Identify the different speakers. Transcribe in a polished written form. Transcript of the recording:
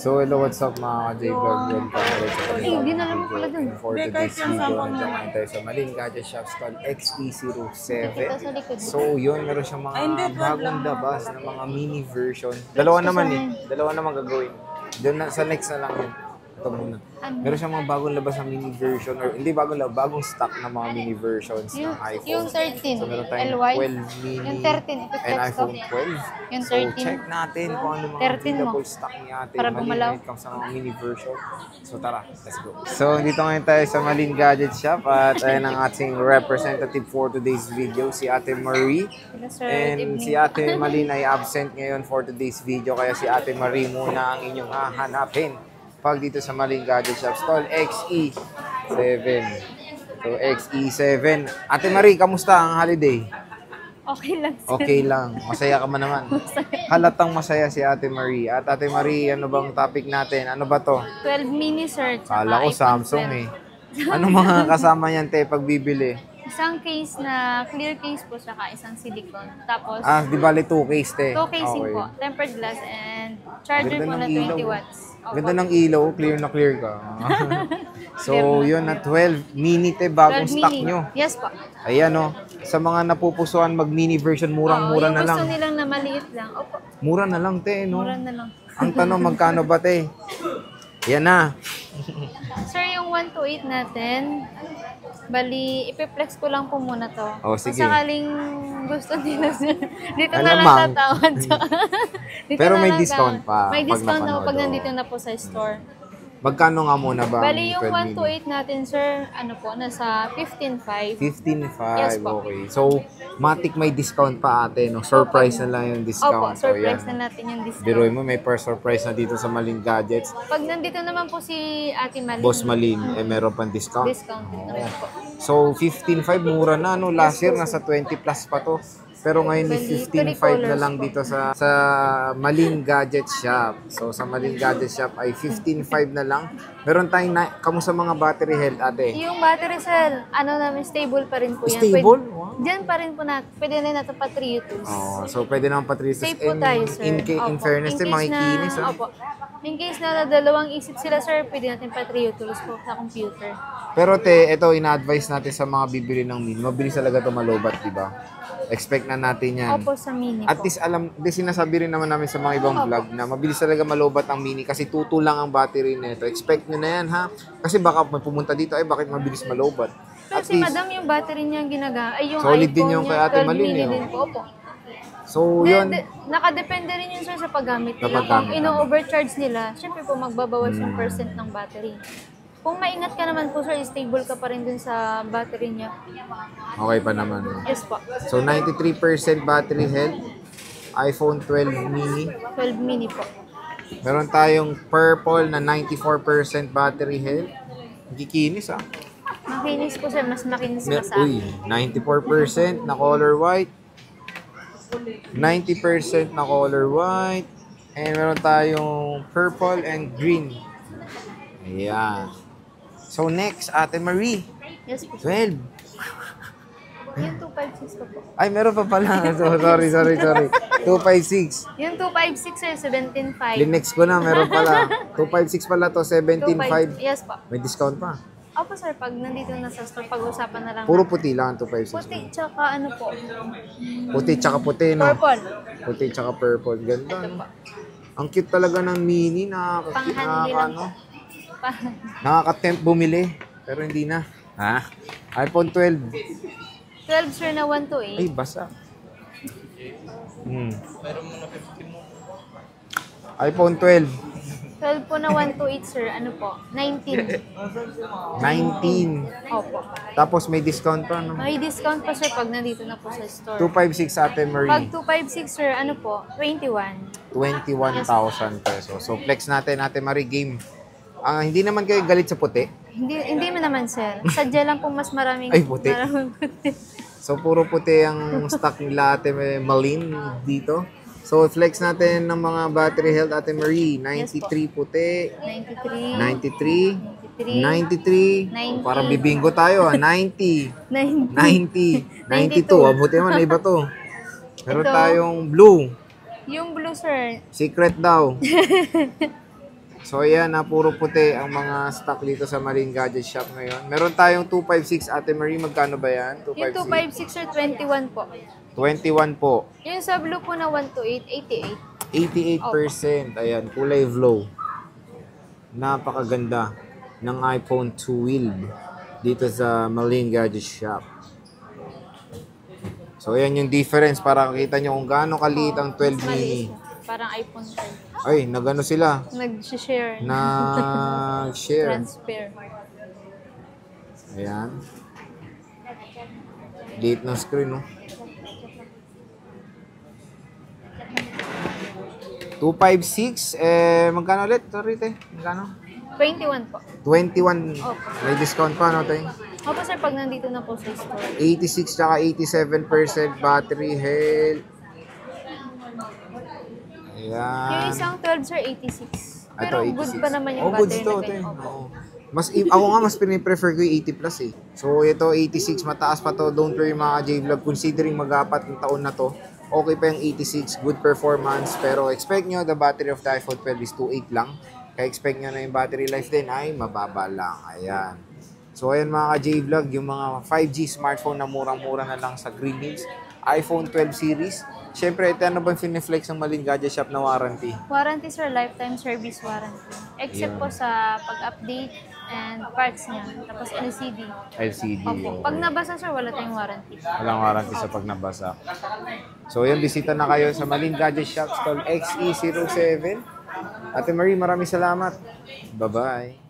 Speaker 1: So, hello, what's up mga ka-J-Vlog? Welcome ulit sa
Speaker 2: Hindi na naman pala dun.
Speaker 1: For today's video, nandiyan tayo sa Malin Gadget Shops called XE07. So, yun, meron siyang mga bagong labas na mga mini version. Dalawa naman Dalawa naman gagawin. Doon na, sa next na lang yun. Ito muna. Meron siyang mga bagong labas na mini version or hindi bagong labas, bagong stock na mga mini versions ng iPhone.
Speaker 2: Yung 13,
Speaker 1: So, meron tayong
Speaker 2: LY.
Speaker 1: 12 mini
Speaker 2: Yung 13,
Speaker 1: and iPhone 12.
Speaker 2: Yung
Speaker 1: So,
Speaker 2: 13.
Speaker 1: check natin kung ano mga
Speaker 2: 13 mo.
Speaker 1: available stock ni Ate
Speaker 2: Para
Speaker 1: Malin
Speaker 2: gumalaw.
Speaker 1: when it comes sa mga mini version. So, tara, let's go. So, dito ngayon tayo sa Malin Gadget Shop at ayan ang ating representative for today's video, si Ate Marie.
Speaker 2: Hello, sir.
Speaker 1: And si Ate Malin ay absent ngayon for today's video, kaya si Ate Marie muna ang inyong hahanapin pag dito sa Malin Gadget Shops called XE7. So, XE7. Ate Marie, kamusta ang holiday?
Speaker 2: Okay lang, sir.
Speaker 1: Okay lang. Masaya ka man naman. Halatang masaya si Ate Marie. At Ate Marie, ano bang topic natin? Ano ba to?
Speaker 2: 12 mini, sir. tsaka
Speaker 1: Kala ko
Speaker 2: iPhone
Speaker 1: Samsung
Speaker 2: 12.
Speaker 1: Ano mga kasama niyan, te, pag bibili?
Speaker 2: Isang case na clear case po, saka isang silicone. Tapos,
Speaker 1: Di bali 2 case, te.
Speaker 2: 2 casing
Speaker 1: Okay.
Speaker 2: po. Tempered glass and charger
Speaker 1: Ganda
Speaker 2: po na
Speaker 1: ng
Speaker 2: 20
Speaker 1: ilaw.
Speaker 2: watts. Opo.
Speaker 1: Ganda ng ilaw, clear na clear ka. So, yun na 12 mini, te, bagong
Speaker 2: 12
Speaker 1: stock
Speaker 2: mini.
Speaker 1: nyo.
Speaker 2: Yes po.
Speaker 1: Ayan, oh. Sa mga napupusuan mag-mini version, murang-mura
Speaker 2: Oo,
Speaker 1: na
Speaker 2: yung
Speaker 1: lang.
Speaker 2: gusto nilang na maliit lang. Opo,
Speaker 1: Mura na lang, te, no?
Speaker 2: mura na lang.
Speaker 1: Ang tanong, magkano ba, te? Yan na.
Speaker 2: Sir, yung 128 natin, bali, ipiplex ko lang po muna to.
Speaker 1: Oh, sige.
Speaker 2: Kung sakaling gusto nila, sir, dito na lang
Speaker 1: Alamang.
Speaker 2: tatawad. Dito
Speaker 1: Pero
Speaker 2: na
Speaker 1: may
Speaker 2: lang
Speaker 1: discount pa
Speaker 2: May
Speaker 1: pag
Speaker 2: discount na po pag
Speaker 1: napanood,
Speaker 2: nandito na po sa store.
Speaker 1: Magkano nga muna ba?
Speaker 2: Bali, yung
Speaker 1: 12 mini?
Speaker 2: 128 natin, sir, ano po, nasa 15.5.
Speaker 1: 15.5,
Speaker 2: Yes po.
Speaker 1: okay. So, matik may discount pa ate, no? Surprise na lang yung discount.
Speaker 2: Opo, surprise
Speaker 1: So, yan.
Speaker 2: na natin yung discount.
Speaker 1: Biruin mo, may per surprise na dito sa Malin Gadgets.
Speaker 2: Pag nandito naman po si Ate Malin,
Speaker 1: Boss Malin, meron pang discount.
Speaker 2: discount din naman po.
Speaker 1: So, 15.5, mura na, no? Last year, nasa 20 plus pa to. Pero ngayon, is 15.5 na lang dito sa Malin Gadget Shop. So, sa Malin Gadget Shop ay 15.5 na lang. Meron tayong, kamusta mga battery health, ate?
Speaker 2: Yung battery cell, ano namin, stable pa rin po yan.
Speaker 1: Stable?
Speaker 2: Pwede,
Speaker 1: Wow.
Speaker 2: Diyan pa rin po natin. Pwede rin natin pa 3 use.
Speaker 1: Oh, so pwede naman Patricia.
Speaker 2: Safe po tayo, sir.
Speaker 1: In
Speaker 2: Opo.
Speaker 1: fairness,
Speaker 2: In
Speaker 1: mga
Speaker 2: case
Speaker 1: ikinis.
Speaker 2: na, opo. In case na dalawang isip sila, sir, pwede natin pa 3 tools po sa computer.
Speaker 1: Pero te, ito ina-advise natin sa mga bibili ng mini. Mabilis talaga ito malobat, di ba? Expect na natin yan.
Speaker 2: Opo, sa mini
Speaker 1: At
Speaker 2: po.
Speaker 1: least sinasabi rin naman namin sa mga ibang vlog na mabilis talaga malobat ang mini kasi 2 lang ang battery nito. Expect nyo na yan, ha? Kasi baka may pumunta dito, ay bakit mabilis malobat?
Speaker 2: Pero
Speaker 1: At
Speaker 2: si
Speaker 1: least,
Speaker 2: madam, yung battery niya ginagamit, ay yung
Speaker 1: solid
Speaker 2: iPhone
Speaker 1: din yung
Speaker 2: niya,
Speaker 1: kay Ate
Speaker 2: 12
Speaker 1: Malin,
Speaker 2: mini
Speaker 1: eh,
Speaker 2: din po. Opo.
Speaker 1: so yun.
Speaker 2: Nakadepende rin yun, sir, sa paggamit
Speaker 1: Sa
Speaker 2: nila.
Speaker 1: paggamit.
Speaker 2: Kung ino-overcharge nila, syempre po magbabawas yung percent ng battery. Kung maingat ka naman po, sir, stable ka pa rin dun sa battery niya.
Speaker 1: Okay pa naman.
Speaker 2: Yes po.
Speaker 1: So 93% battery health. iPhone 12 mini.
Speaker 2: 12 mini po.
Speaker 1: Meron tayong purple na 94% battery health. Gikinis, ah.
Speaker 2: Makinis po, sir. Mas makinis pa sa
Speaker 1: Uy, 94% na color white. 90% na color white. And meron tayong purple and green. Ayan. So next, Ate Marie.
Speaker 2: Yes po.
Speaker 1: 12.
Speaker 2: Yung 256 po po.
Speaker 1: Ay, meron pa pala. So, sorry. 256.
Speaker 2: Yung 256, sir, 17.5.
Speaker 1: Linex ko na, meron pala. 256 pala to, 17.5.
Speaker 2: Yes po.
Speaker 1: May discount pa.
Speaker 2: Opo, sir, pag nandito na sa store, pag-usapan na lang.
Speaker 1: Puro puti lang ang 256.
Speaker 2: Puti, tsaka ano po.
Speaker 1: Puti tsaka puti, no?
Speaker 2: Purple.
Speaker 1: Puti tsaka purple. Ganda,
Speaker 2: Ito
Speaker 1: no?
Speaker 2: po.
Speaker 1: Ang cute talaga ng mini.
Speaker 2: Pang-handy lang po.
Speaker 1: Nakaka-tempt bumili. Pero hindi na. Ha? iPhone 12.
Speaker 2: 12, sir, na 128.
Speaker 1: Ay, basa. iPhone 12.
Speaker 2: 12 po na 128, sir. Ano po? 19.
Speaker 1: 19.
Speaker 2: Opo.
Speaker 1: Tapos may discount pa, no?
Speaker 2: May discount pa, sir, pag nandito na po sa store.
Speaker 1: 256 Ate
Speaker 2: Pag
Speaker 1: Marie.
Speaker 2: 256, sir, ano po? 21.
Speaker 1: 21,000 pesos. So, flex natin, Ate Marie, game. Hindi naman kayo galit sa puti.
Speaker 2: Hindi mo naman, sir. Sadya lang po mas maraming...
Speaker 1: Ay, puti.
Speaker 2: Maraming puti.
Speaker 1: So, puro puti ang stock nila Ate Malin dito. So, flex natin ng mga battery health Ate Marie. 93 puti.
Speaker 2: 93.
Speaker 1: 93. 93.
Speaker 2: 90.
Speaker 1: Parang bibingo tayo, 90. 90.
Speaker 2: 90.
Speaker 1: 92. Buti naman, iba to. Meron
Speaker 2: Ito.
Speaker 1: tayong blue.
Speaker 2: Yung blue, sir.
Speaker 1: Secret daw. So ayan, puro puti ang mga stock dito sa Marine Gadget Shop ngayon. Meron tayong 256 Ate Marie, magkano ba yan?
Speaker 2: Yung 256 or 21 po.
Speaker 1: 21 po.
Speaker 2: Yung sa blue po na 128,
Speaker 1: 88%. Ayan, kulay flow. Napakaganda ng iPhone 12 dito sa Marine Gadget Shop. So ayan yung difference para makita nyo kung gaano kaliit ang 12 mini.
Speaker 2: Maliit siya. Parang iPhone 12.
Speaker 1: Ay, nagano sila?
Speaker 2: Nag-share.
Speaker 1: Nag-share.
Speaker 2: Transfer.
Speaker 1: Ayan. Liit ng screen, no? 256, magkano ulit? Sorry, te. Magkano?
Speaker 2: 21 po.
Speaker 1: 21.
Speaker 2: Opo.
Speaker 1: May discount pa, no, te?
Speaker 2: Opo sir, pag nandito na po sa store.
Speaker 1: 86 tsaka 87% battery health. Ayan.
Speaker 2: Yung isang 12 sir, 86. Pero
Speaker 1: Ito,
Speaker 2: good
Speaker 1: 86.
Speaker 2: pa naman yung
Speaker 1: goods
Speaker 2: battery
Speaker 1: to,
Speaker 2: na
Speaker 1: te.
Speaker 2: ganyan. Opo.
Speaker 1: Oo. Ako nga, mas prefer ko yung 80 plus eh. So, ito 86, mataas pa to. Don't worry mga J-Vlog. Considering mag-apat ng taon na to, okay pa yung 86, good performance. Pero expect nyo, the battery of the iPhone 12 is 2.8 lang. Kaya expect nyo na yung battery life din ay mababa lang. Ayan. So, ayan mga J-Vlog, yung mga 5G smartphone na murang-mura na lang sa Green Hills. iPhone 12 series. Siyempre, ito ano bang finiflex ng Marine Gadget Shop na warranty?
Speaker 2: Warranty sir, lifetime service warranty. Except po sa pag-update and parts niya. Tapos LCD.
Speaker 1: LCD.
Speaker 2: Opo. Pag nabasa sir, wala tayong warranty.
Speaker 1: Walang warranty sa pag nabasa. So, yun, bisita na kayo sa Marine Gadget Shop, stall XE07. Ate Marie, maraming salamat. Bye-bye.